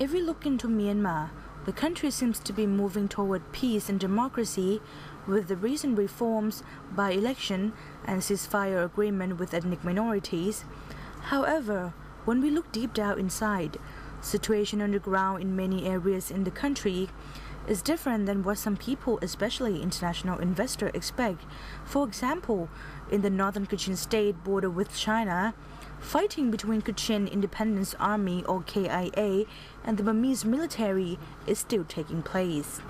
If we look into Myanmar, the country seems to be moving toward peace and democracy with the recent reforms, by-election and ceasefire agreement with ethnic minorities. However, when we look deep down inside, situation on the ground in many areas in the country is different than what some people, especially international investors, expect. For example, in the northern Kachin state border with China, fighting between Kachin Independence Army or KIA and the Burmese military is still taking place.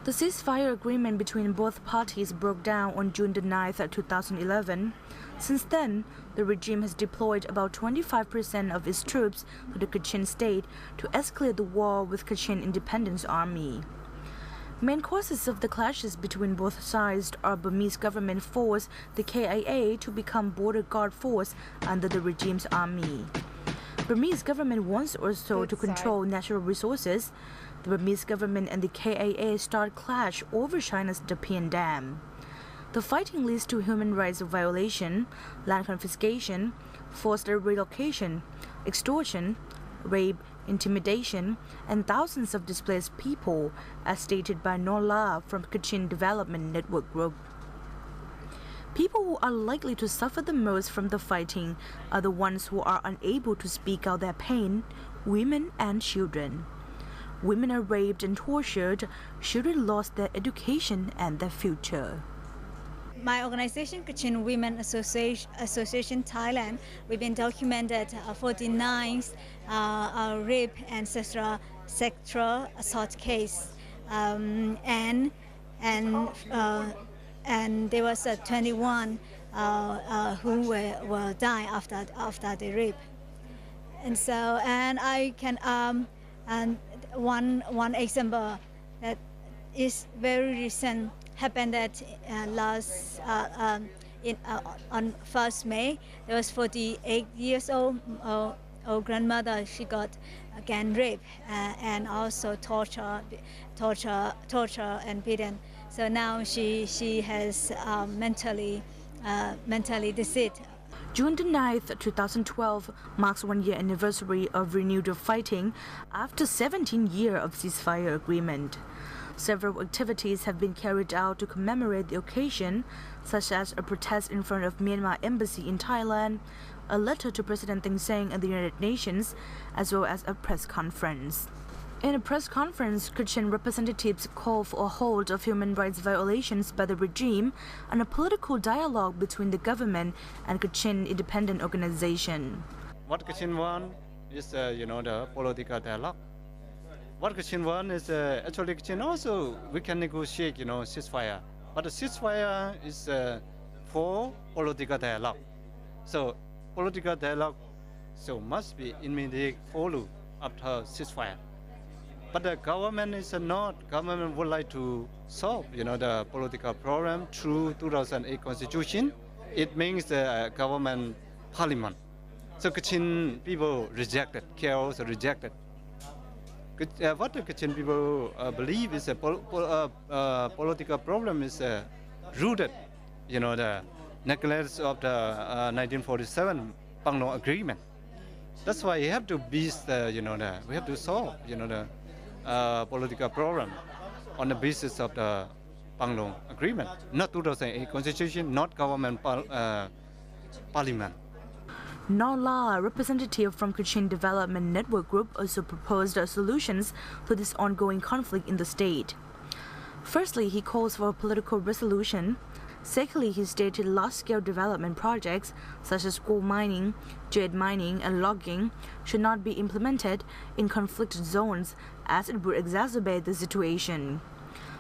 The ceasefire agreement between both parties broke down on June 9, 2011. Since then, the regime has deployed about 25% of its troops to the Kachin state to escalate the war with Kachin Independence Army. Main causes of the clashes between both sides are Burmese government forced the KIA to become border guard force under the regime's army. Burmese government wants also to control natural resources. The Burmese government and the KIA start clash over China's Dapian Dam. The fighting leads to human rights violation, land confiscation, forced relocation, extortion, rape, intimidation, and thousands of displaced people, as stated by Nola from Kachin Development Network Group. People who are likely to suffer the most from the fighting are the ones who are unable to speak out their pain, women and children. Women are raped and tortured, children lost their education and their future. My organization, Kachin Women Association Thailand, we've been documented 49 rape and sexual assault case, and there was 21 who were dying after the rape, and I can and one example that is very recent. Happened that on 1st May, there was 48 years old grandmother. She got gang rape and also torture and beaten. So now she has mentally diseased. June 9, 2012 marks 1-year anniversary of renewed fighting after 17 years of ceasefire agreement. Several activities have been carried out to commemorate the occasion, such as a protest in front of Myanmar Embassy in Thailand, a letter to President Thein Sein and the United Nations, as well as a press conference. In a press conference, Kachin representatives called for a halt of human rights violations by the regime and a political dialogue between the government and Kachin Independent Organization. What Kachin want is, the political dialogue. What Kachin want is actually Kachin also we can negotiate, ceasefire. But the ceasefire is for political dialogue. So political dialogue must be immediately followed after ceasefire. But the government is not. Government would like to solve, the political problem through 2008 Constitution. It means the government parliament. So Kachin people rejected. KIA also rejected. What the Kachin people believe is a political problem is rooted, the neglect of the 1947 Panglong Agreement. That's why you have to be we have to solve, the political problem on the basis of the Panglong Agreement, not 2008 Constitution, not government parliament. Nola, a representative from Kachin Development Network Group, also proposed solutions to this ongoing conflict in the state. Firstly, he calls for a political resolution. Secondly, he stated large-scale development projects such as coal mining, jade mining, and logging should not be implemented in conflict zones as it would exacerbate the situation.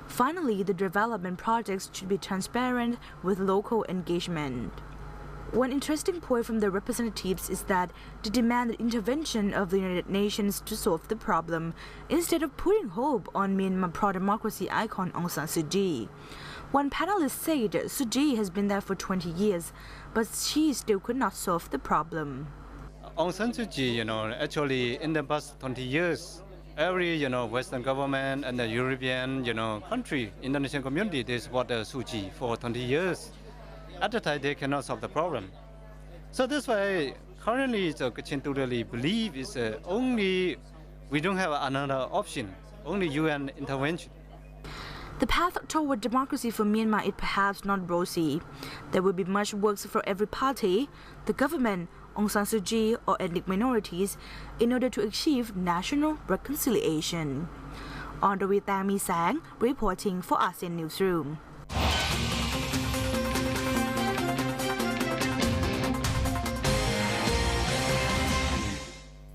Finally, the development projects should be transparent with local engagement. One interesting point from the representatives is that they demand the intervention of the United Nations to solve the problem, instead of putting hope on Myanmar pro-democracy icon Aung San Suu Kyi. One panelist said Suu Kyi has been there for 20 years, but she still could not solve the problem. Aung San Suu Kyi, actually in the past 20 years, every, Western government and the European, country, international community, they support Suu Kyi for 20 years. At the time, they cannot solve the problem. So that's why currently, Kachin totally believe is only We don't have another option, only UN intervention. The path toward democracy for Myanmar is perhaps not rosy. There will be much work for every party, the government, Aung San Suu Kyi, or ethnic minorities in order to achieve national reconciliation. On the way, Tami Sang, reporting for Asean Newsroom.